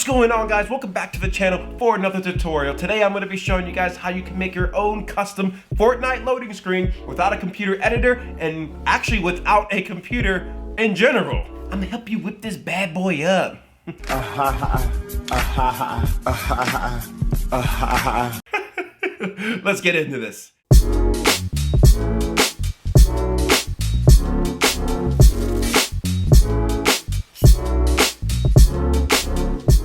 What's going on, guys? Welcome back to the channel for another tutorial. Today I'm going to be showing you guys how you can make your own custom Fortnite loading screen without a computer editor and actually without a computer in general. I'm going to help you whip this bad boy up. Let's get into this.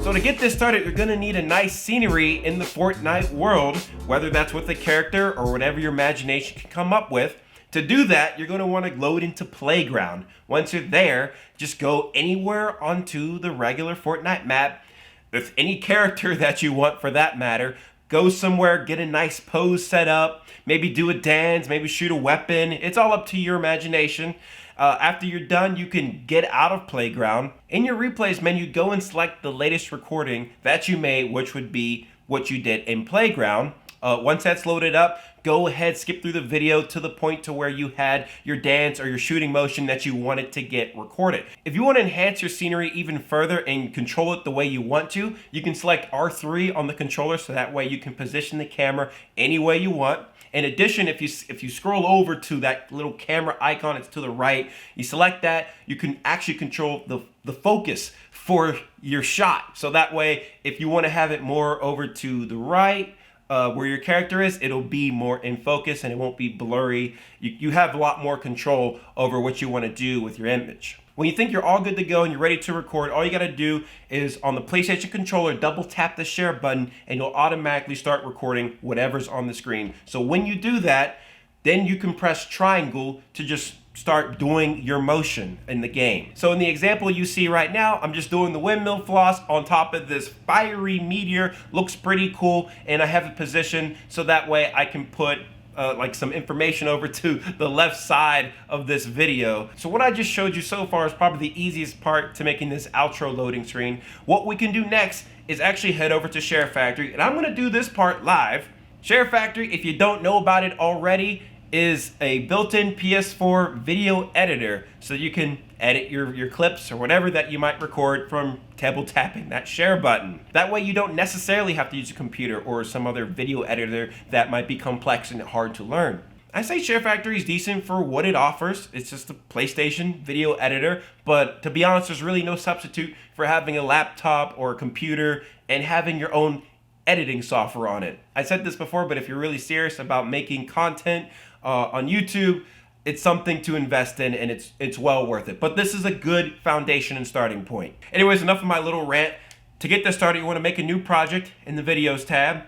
So to get this started, you're gonna need a nice scenery in the Fortnite world, whether that's with a character or whatever your imagination can come up with. To do that, you're gonna wanna load into Playground. Once you're there, just go anywhere onto the regular Fortnite map with any character that you want for that matter. Go somewhere, get a nice pose set up, maybe do a dance, maybe shoot a weapon. It's all up to your imagination. After you're done, you can get out of Playground. In your replays menu, go and select the latest recording that you made, which would be what you did in Playground. Once that's loaded up, go ahead, skip through the video to the point to where you had your dance or your shooting motion that you wanted to get recorded. If you want to enhance your scenery even further and control it the way you want to, you can select R3 on the controller so that way you can position the camera any way you want. In addition, if you scroll over to that little camera icon, it's to the right, you select that, you can actually control the focus for your shot. So that way, if you want to have it more over to the right, where your character is, it'll be more in focus and it won't be blurry. You have a lot more control over what you want to do with your image. When you think you're all good to go and you're ready to record, all you gotta do is on the PlayStation controller, double tap the share button and you'll automatically start recording whatever's on the screen. So when you do that, then you can press triangle to just start doing your motion in the game. So in the example you see right now, I'm just doing the windmill floss on top of this fiery meteor. Looks pretty cool, and I have it positioned so that way I can put like some information over to the left side of this video. So what I just showed you so far is probably the easiest part to making this outro loading screen. What we can do next is actually head over to Sharefactory, and I'm gonna do this part live. Sharefactory, if you don't know about it already, is a built-in PS4 video editor, so you can edit your clips or whatever that you might record from double tapping that share button. That way you don't necessarily have to use a computer or some other video editor that might be complex and hard to learn. I say Sharefactory is decent for what it offers. It's just a PlayStation video editor, but to be honest, there's really no substitute for having a laptop or a computer and having your own editing software on it. I said this before, but if you're really serious about making content on YouTube, it's something to invest in, and it's well worth it. But this is a good foundation and starting point. Anyways, enough of my little rant. To get this started, you want to make a new project in the videos tab.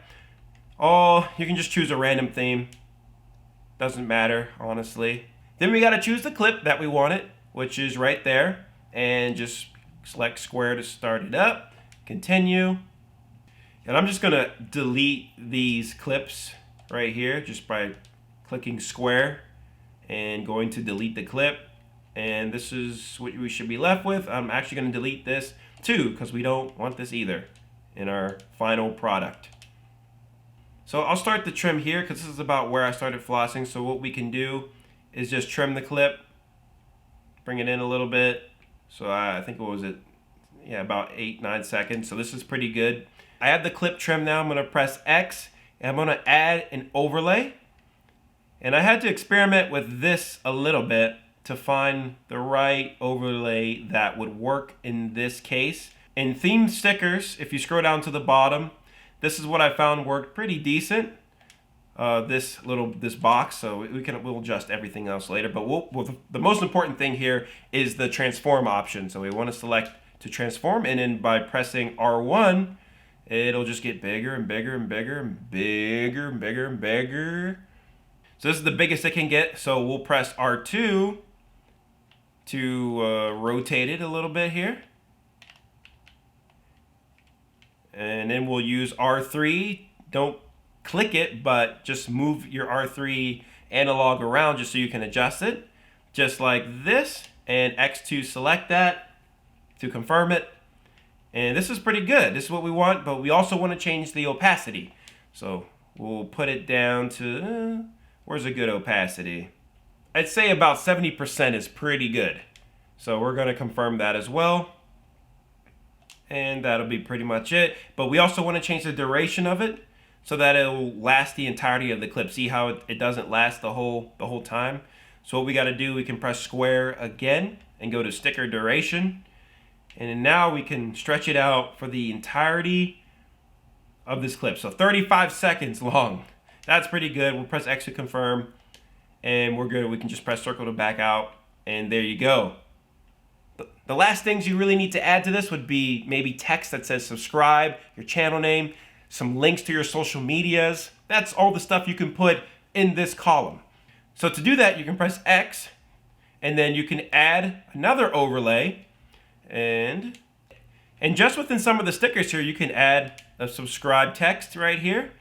Oh, you can just choose a random theme. Doesn't matter, honestly. Then we got to choose the clip that we wanted, which is right there, and just select square to start it up. Continue. And I'm just gonna delete these clips right here just by clicking square and going to delete the clip. And this is what we should be left with. I'm actually gonna delete this too because we don't want this either in our final product. So I'll start the trim here because this is about where I started flossing. So what we can do is just trim the clip, bring it in a little bit. So I think what was it? Yeah, about 8-9 seconds. So this is pretty good. I have the clip trimmed now. I'm gonna press X and I'm gonna add an overlay. And I had to experiment with this a little bit to find the right overlay that would work in this case. In theme stickers, if you scroll down to the bottom, this is what I found worked pretty decent. This box, so we'll adjust everything else later. But the most important thing here is the transform option. So we want to select to transform, and then by pressing R1, it'll just get bigger and bigger and bigger and bigger and bigger and bigger. So this is the biggest it can get. So we'll press R2 to rotate it a little bit here. And then we'll use R3. Don't click it, but just move your R3 analog around just so you can adjust it. Just like this. And X to select that to confirm it. And this is pretty good. This is what we want, but we also want to change the opacity. So we'll put it down to, where's a good opacity? I'd say about 70% is pretty good. So we're going to confirm that as well. And that'll be pretty much it. But we also want to change the duration of it so that it'll last the entirety of the clip. See how it doesn't last the whole time? So what we got to do, we can press square again and go to sticker duration. And then now we can stretch it out for the entirety of this clip. So 35 seconds long. That's pretty good. We'll press X to confirm and we're good. We can just press circle to back out and there you go. The last things you really need to add to this would be maybe text that says subscribe, your channel name, some links to your social medias. That's all the stuff you can put in this column. So to do that, you can press X and then you can add another overlay and just within some of the stickers here, you can add a subscribe text right here.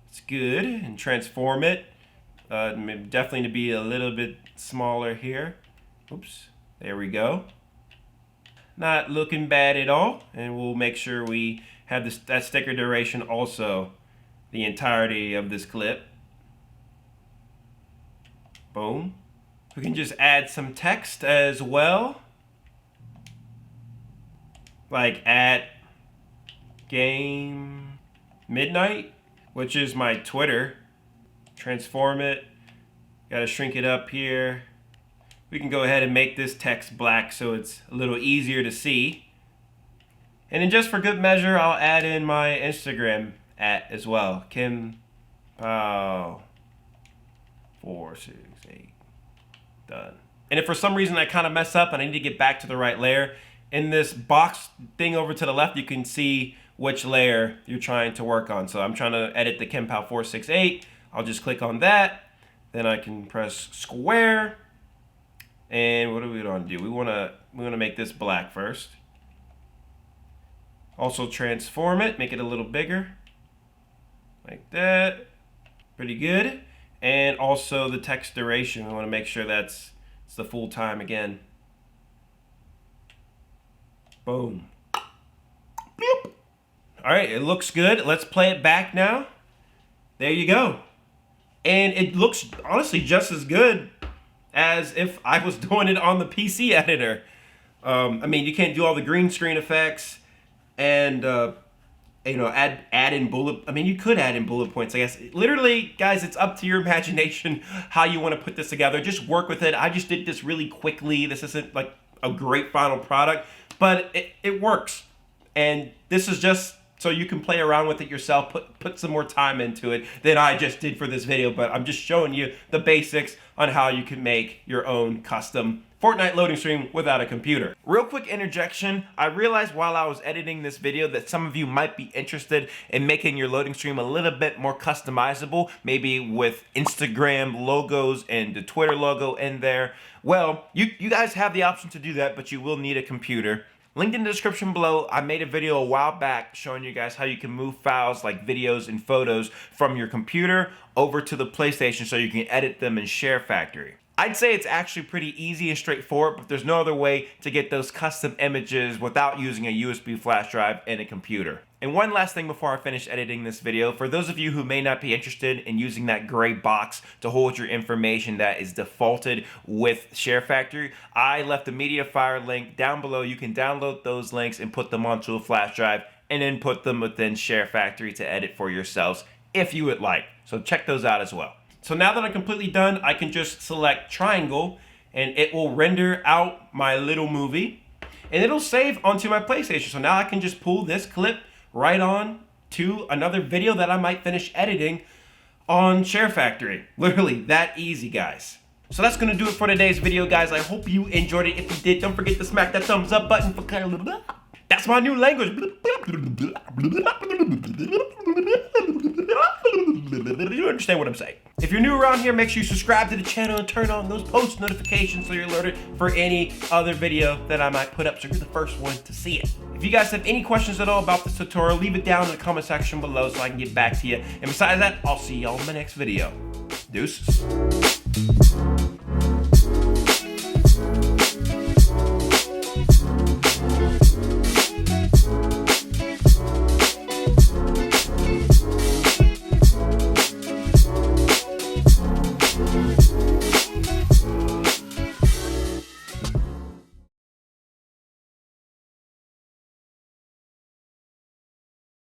It's good, and transform it. Definitely to be a little bit smaller here. Oops, there we go. Not looking bad at all, and we'll make sure we have that sticker duration also the entirety of this clip. Boom. We can just add some text as well, like at game midnight, which is my Twitter. Transform it. Gotta shrink it up here. We can go ahead and make this text black so it's a little easier to see. And then just for good measure, I'll add in my Instagram @ as well. Kim Pow 468. Done. And if for some reason I kind of mess up and I need to get back to the right layer, in this box thing over to the left, you can see which layer you're trying to work on. So I'm trying to edit the Kim Pow 468. I'll just click on that. Then I can press square. And what do we want to do? We want to make this black first. Also transform it, make it a little bigger. Like that. Pretty good. And also the text duration. We want to make sure it's the full time again. Boom. Bloop. All right, it looks good. Let's play it back now. There you go. And it looks honestly just as good as if I was doing it on the PC editor. I mean, you can't do all the green screen effects and add in bullet. I mean, you could add in bullet points, I guess. Literally, guys, it's up to your imagination how you want to put this together. Just work with it. I just did this really quickly. This isn't like a great final product, but it works. And this is just so you can play around with it yourself, put some more time into it than I just did for this video, but I'm just showing you the basics on how you can make your own custom Fortnite loading screen without a computer. Real quick interjection, I realized while I was editing this video that some of you might be interested in making your loading screen a little bit more customizable, maybe with Instagram logos and the Twitter logo in there. Well, you guys have the option to do that, but you will need a computer. Linked in the description below, I made a video a while back showing you guys how you can move files like videos and photos from your computer over to the PlayStation so you can edit them in Sharefactory. I'd say it's actually pretty easy and straightforward, but there's no other way to get those custom images without using a USB flash drive and a computer. And one last thing before I finish editing this video, for those of you who may not be interested in using that gray box to hold your information that is defaulted with Sharefactory, I left a MediaFire link down below. You can download those links and put them onto a flash drive and then put them within Sharefactory to edit for yourselves if you would like. So check those out as well. So now that I'm completely done, I can just select triangle and it will render out my little movie and it'll save onto my PlayStation. So now I can just pull this clip right on to another video that I might finish editing on Sharefactory. Literally that easy, guys. So that's gonna do it for today's video, guys. I hope you enjoyed it. If you did, don't forget to smack that thumbs up button for kind of that's my new language. You understand what I'm saying? If you're new around here, make sure you subscribe to the channel and turn on those post notifications so you're alerted for any other video that I might put up so you're the first one to see it. If you guys have any questions at all about this tutorial, leave it down in the comment section below so I can get back to you. And besides that, I'll see y'all in my next video. Deuces.